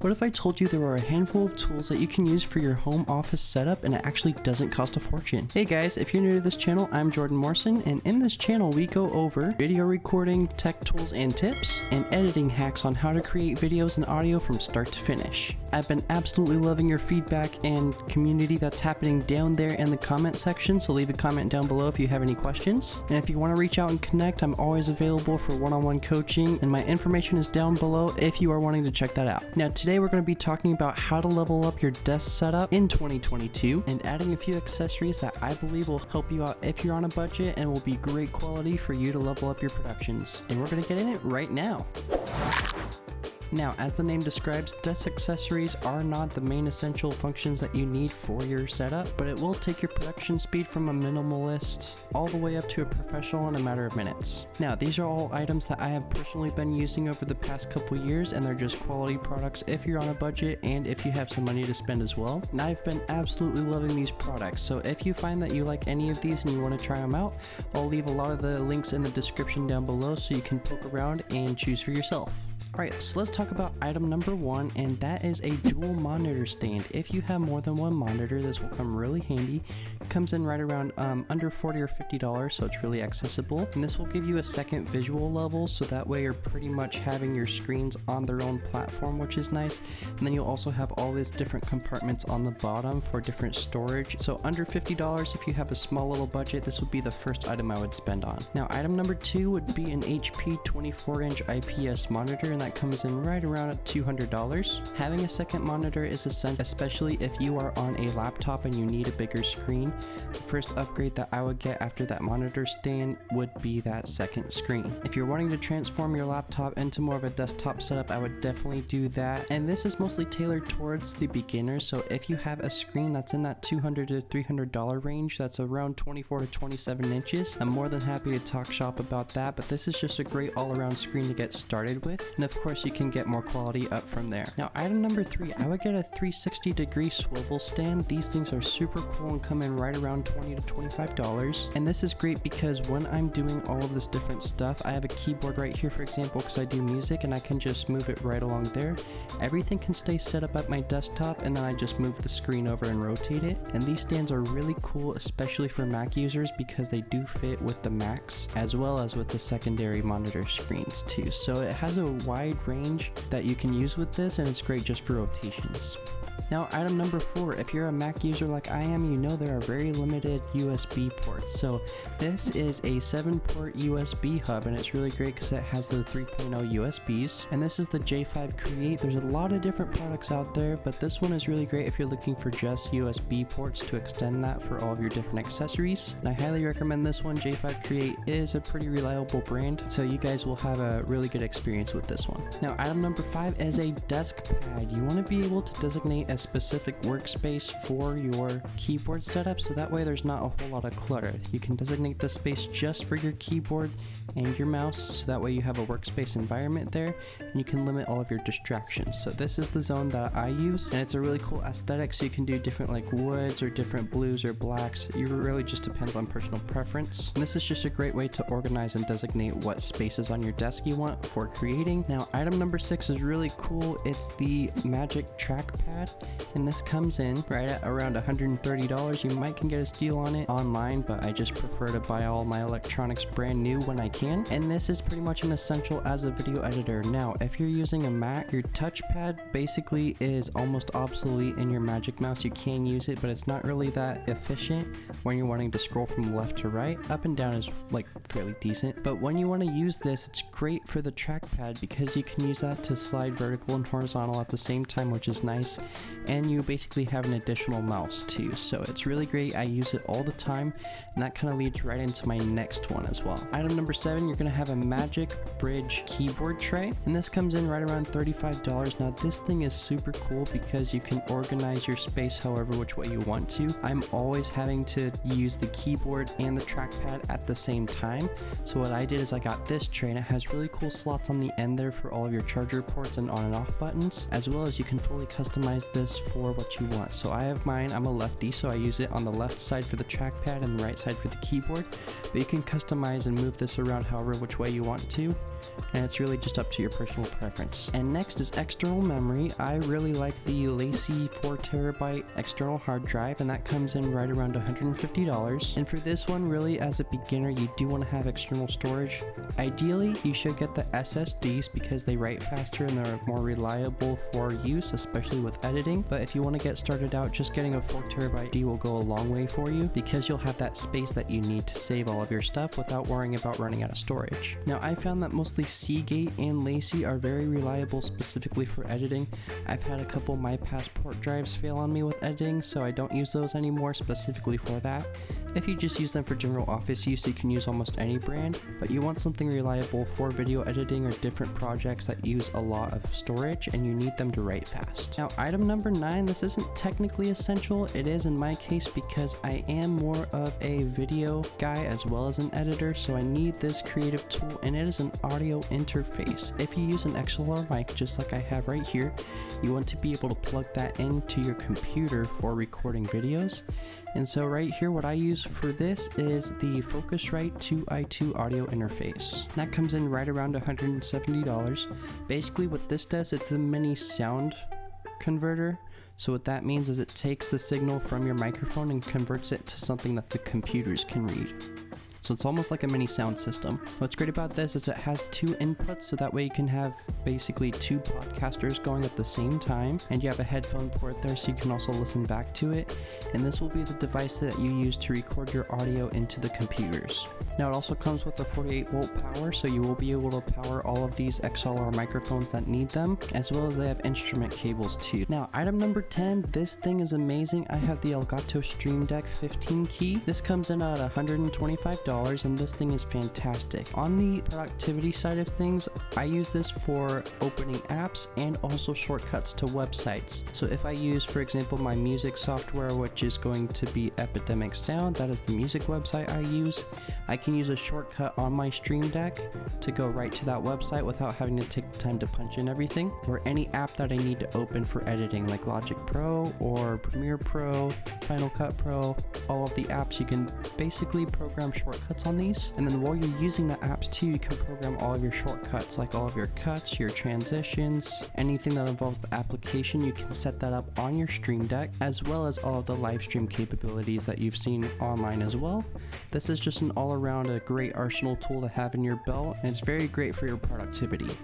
What if I told you there are a handful of tools that you can use for your home office setup and it actually doesn't cost a fortune? Hey guys, if you're new to this channel, I'm Jordan Morrison, and in this channel we go over video recording, tech tools and tips, and editing hacks on how to create videos and audio from start to finish. I've been absolutely loving your feedback and community that's happening down there in the comment section, so leave a comment down below if you have any questions. And if you want to reach out and connect, I'm always available for one-on-one coaching, and my information is down below if you are wanting to check that out. Now today we're going to be talking about how to level up your desk setup in 2022 and adding a few accessories that I believe will help you out if you're on a budget and will be great quality for you to level up your productions. And we're going to get in it right now. Now, as the name describes, desk accessories are not the main essential functions that you need for your setup, but it will take your production speed from a minimalist all the way up to a professional in a matter of minutes. Now, these are all items that I have personally been using over the past couple years, and they're just quality products if you're on a budget and if you have some money to spend as well. And I've been absolutely loving these products, so if you find that you like any of these and you want to try them out, I'll leave a lot of the links in the description down below so you can poke around and choose for yourself. Alright, so let's talk about item number one, and that is a dual monitor stand. If you have more than one monitor, this will come really handy. It comes in right around under $40 or $50, so it's really accessible. And this will give you a second visual level, so that way you're pretty much having your screens on their own platform, which is nice. And then you'll also have all these different compartments on the bottom for different storage. So under $50, if you have a small little budget, this would be the first item I would spend on. Now, item number two would be an HP 24-inch IPS monitor, and that comes in right around at $200. Having a second monitor is essential, especially if you are on a laptop and you need a bigger screen. The first upgrade that I would get after that monitor stand would be that second screen. If you're wanting to transform your laptop into more of a desktop setup, I would definitely do that. And this is mostly tailored towards the beginner, so if you have a screen that's in that $200 to $300 range, that's around 24 to 27 inches, I'm more than happy to talk shop about that, but this is just a great all-around screen to get started with. And of course you can get more quality up from there. Now, item number three, I would get a 360-degree swivel stand. These things are super cool and come in right around $20 to $25. And this is great because when I'm doing all of this different stuff, I have a keyboard right here, for example, because I do music, and I can just move it right along there. Everything can stay set up at my desktop, and then I just move the screen over and rotate it. And these stands are really cool, especially for Mac users, because they do fit with the Macs as well as with the secondary monitor screens too. So it has a wide range that you can use with this, and it's great just for rotations. Now, item number four, if you're a Mac user like I am, you know there are very limited USB ports. So this is a 7-port USB hub, and it's really great because it has the 3.0 USBs. And this is the J5 Create. There's a lot of different products out there, but this one is really great if you're looking for just USB ports to extend that for all of your different accessories. And I highly recommend this one. J5 Create is a pretty reliable brand, so you guys will have a really good experience with this one. Now, item number five is a desk pad. You want to be able to designate a specific workspace for your keyboard setup, so that way there's not a whole lot of clutter. You can designate the space just for your keyboard and your mouse, so that way you have a workspace environment there, and you can limit all of your distractions. So this is the zone that I use, and it's a really cool aesthetic, so you can do different like woods or different blues or blacks. It really just depends on personal preference. And this is just a great way to organize and designate what spaces on your desk you want for creating. Now, item number six is really cool. It's the Magic Trackpad, and this comes in right at around $130. You might can get a steal on it online, but I just prefer to buy all my electronics brand new when I can. And this is pretty much an essential as a video editor. Now, if you're using a Mac, your touchpad basically is almost obsolete in your Magic Mouse. You can use it, but it's not really that efficient when you're wanting to scroll from left to right. Up and down is like fairly decent, but when you want to use this, it's great for the trackpad because you can use that to slide vertical and horizontal at the same time, which is nice. And you basically have an additional mouse too, so it's really great. I use it all the time, and that kind of leads right into my next one as well. Item number seven, you're going to have a Magic Bridge keyboard tray, and this comes in right around $35. Now, this thing is super cool because you can organize your space however which way you want to. I'm always having to use the keyboard and the trackpad at the same time, so what I did is I got this tray, and it has really cool slots on the end there for all of your charger ports and on and off buttons, as well as you can fully customize this for what you want. So I have mine, I'm a lefty, so I use it on the left side for the trackpad and the right side for the keyboard, but you can customize and move this around however which way you want to, and it's really just up to your personal preference. And next is external memory. I really like the LaCie 4TB external hard drive, and that comes in right around $150. And for this one, really as a beginner, you do want to have external storage. Ideally, you should get the SSDs because they write faster and they're more reliable for use, especially with editing. But if you want to get started out, just getting a 4TB will go a long way for you because you'll have that space that you need to save all of your stuff without worrying about running out of storage. Now, I found that mostly Seagate and LaCie are very reliable specifically for editing. I've had a couple My Passport drives fail on me with editing, so I don't use those anymore specifically for that. If you just use them for general office use, you can use almost any brand, but you want something reliable for video editing or different projects that use a lot of storage and you need them to write fast. Now, item number 9, this isn't technically essential. It is in my case because I am more of a video guy as well as an editor, so I need this creative tool, and it is an audio interface. If you use an XLR mic just like I have right here, you want to be able to plug that into your computer for recording videos. And so right here, what I use for this is the Focusrite 2i2 audio interface. That comes in right around $170. Basically what this does, it's a mini sound converter. So what that means is it takes the signal from your microphone and converts it to something that the computers can read. So it's almost like a mini sound system. What's great about this is it has 2 inputs, so that way you can have basically 2 podcasters going at the same time, and you have a headphone port there so you can also listen back to it, and this will be the device that you use to record your audio into the computers. Now, it also comes with a 48-volt power, so you will be able to power all of these XLR microphones that need them, as well as they have instrument cables too. Now, item number 10, this thing is amazing. I have the Elgato Stream Deck 15 key. This comes in at $125. And this thing is fantastic. On the productivity side of things, I use this for opening apps and also shortcuts to websites. So if I use, for example, my music software, which is going to be Epidemic Sound, that is the music website I use, I can use a shortcut on my Stream Deck to go right to that website without having to take the time to punch in everything. Or any app that I need to open for editing, like Logic Pro or Premiere Pro, Final Cut Pro, all of the apps, you can basically program shortcuts on these, and then while you're using the apps too, you can program all of your shortcuts, like all of your cuts, your transitions, anything that involves the application. You can set that up on your Stream Deck, as well as all of the live stream capabilities that you've seen online as well. This is just an all-around a great arsenal tool to have in your belt, and it's very great for your productivity.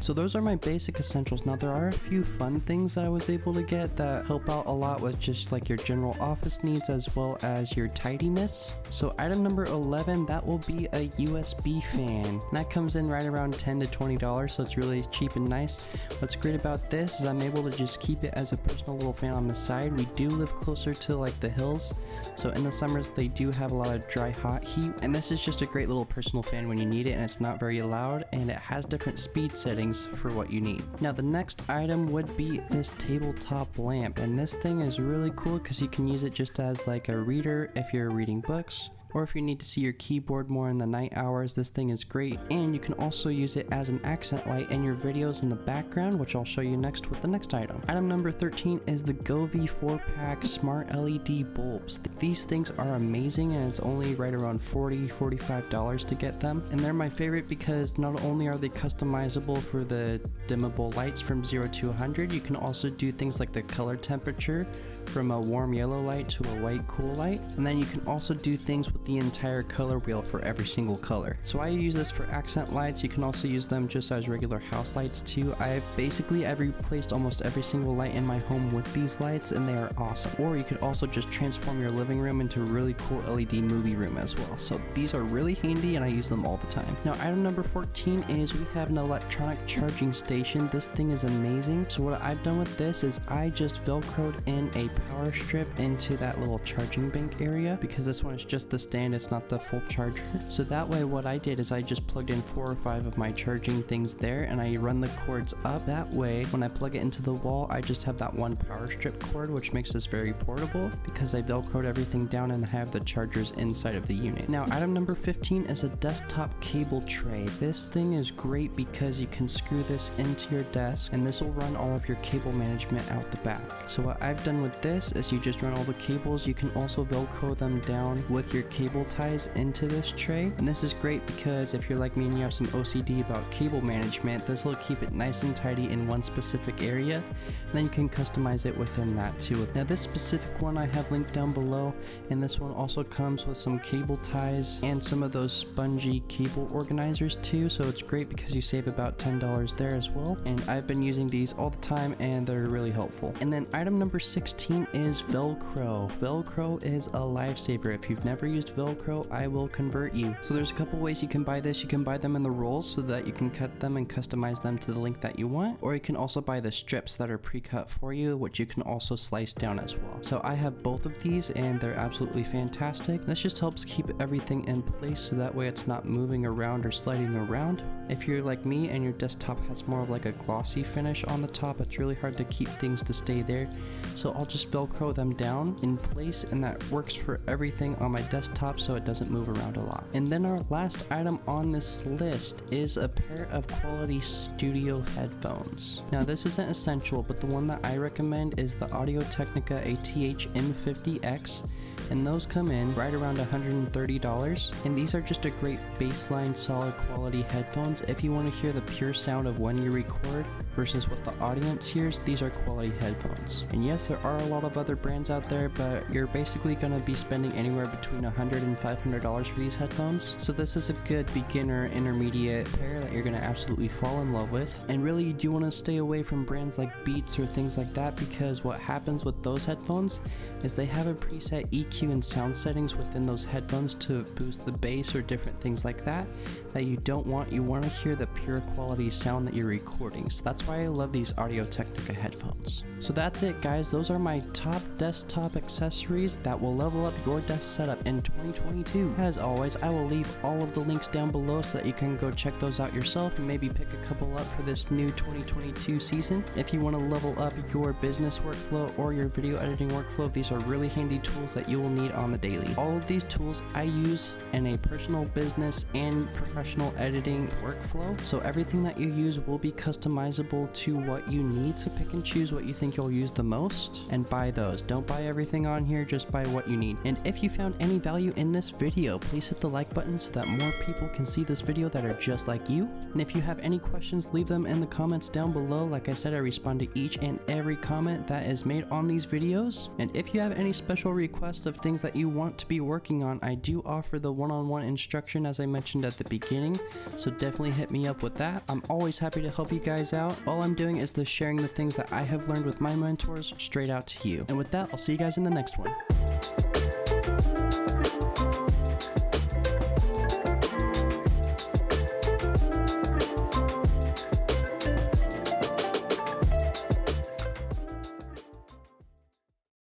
So those are my basic essentials. Now, there are a few fun things that I was able to get that help out a lot with just like your general office needs as well as your tidiness. So item number 11, that will be a USB fan. And that comes in right around $10 to $20, so it's really cheap and nice. What's great about this is I'm able to just keep it as a personal little fan on the side. We do live closer to like the hills, so in the summers they do have a lot of dry hot heat, and this is just a great little personal fan when you need it, and it's not very loud, and it has different speed settings for what you need. Now, the next item would be this tabletop lamp, and this thing is really cool because you can use it just as like a reader if you're reading books, or if you need to see your keyboard more in the night hours. This thing is great, and you can also use it as an accent light in your videos in the background, which I'll show you next with the next item. Item number 13 is the Govee 4-pack smart LED bulbs. These things are amazing, and it's only right around $40-$45 to get them, and they're my favorite because not only are they customizable for the dimmable lights from 0 to 100, you can also do things like the color temperature from a warm yellow light to a white cool light, and then you can also do things with the entire color wheel for every single color. So I use this for accent lights. You can also use them just as regular house lights too. I've replaced almost every single light in my home with these lights, and they are awesome. Or you could also just transform your living room into a really cool LED movie room as well. So these are really handy, and I use them all the time. Now, item number 14 is we have an electronic charging station. This thing is amazing. So what I've done with this is I just velcroed in a power strip into that little charging bank area, because this one is just this stand, it's not the full charger. So that way what I did is I just plugged in 4 or 5 of my charging things there, and I run the cords up. That way when I plug it into the wall, I just have that one power strip cord, which makes this very portable because I velcroed everything down and have the chargers inside of the unit. Now item number 15 is a desktop cable tray. This thing is great because you can screw this into your desk and this will run all of your cable management out the back. So what I've done with this is you just run all the cables. You can also velcro them down with your cable ties into this tray, and this is great because if you're like me and you have some OCD about cable management, this will keep it nice and tidy in one specific area, and then you can customize it within that too. Now this specific one I have linked down below, and this one also comes with some cable ties and some of those spongy cable organizers too, so it's great because you save about $10 there as well, and I've been using these all the time and they're really helpful. And then item number 16 is Velcro. Velcro is a lifesaver. If you've never used Velcro, I will convert you. So there's a couple ways you can buy this. You can buy them in the rolls so that you can cut them and customize them to the length that you want, or you can also buy the strips that are pre-cut for you, which you can also slice down as well. So I have both of these and they're absolutely fantastic. This just helps keep everything in place so that way it's not moving around or sliding around. If you're like me and your desktop has more of like a glossy finish on the top, it's really hard to keep things to stay there. So I'll just Velcro them down in place, and that works for everything on my desktop so it doesn't move around a lot. And then our last item on this list is a pair of quality studio headphones. Now this isn't essential, but the one that I recommend is the Audio-Technica ATH M50x, and those come in right around $130, and these are just a great baseline solid quality headphones. If you want to hear the pure sound of when you record versus what the audience hears, these are quality headphones. And yes, there are a lot of other brands out there, but you're basically going to be spending anywhere between $100 and $500 for these headphones. So this is a good beginner intermediate pair that you're going to absolutely fall in love with. And really you do want to stay away from brands like Beats or things like that, because what happens with those headphones is they have a preset EQ and sound settings within those headphones to boost the bass or different things like that you don't want. You want to hear the pure quality sound that you're recording. So that's why I love these Audio-Technica headphones. So that's it guys, those are my top desktop accessories that will level up your desk setup in 2022. As always, I will leave all of the links down below so that you can go check those out yourself and maybe pick a couple up for this new 2022 season. If you want to level up your business workflow or your video editing workflow, these are really handy tools that you will need on the daily. All of these tools I use in a personal business and professional editing workflow, so everything that you use will be customizable to what you need. So pick and choose what you think you'll use the most and buy those. Don't buy everything on here, just buy what you need. And if you found any value in this video, please hit the like button so that more people can see this video that are just like you. And if you have any questions, leave them in the comments down below. Like I said, I respond to each and every comment that is made on these videos. And if you have any special requests of things that you want to be working on, I do offer the one-on-one instruction as I mentioned at the beginning, so definitely hit me up with that. I'm always happy to help you guys out. All I'm doing is sharing the things that I have learned with my mentors straight out to you. And with that, I'll see you guys in the next one.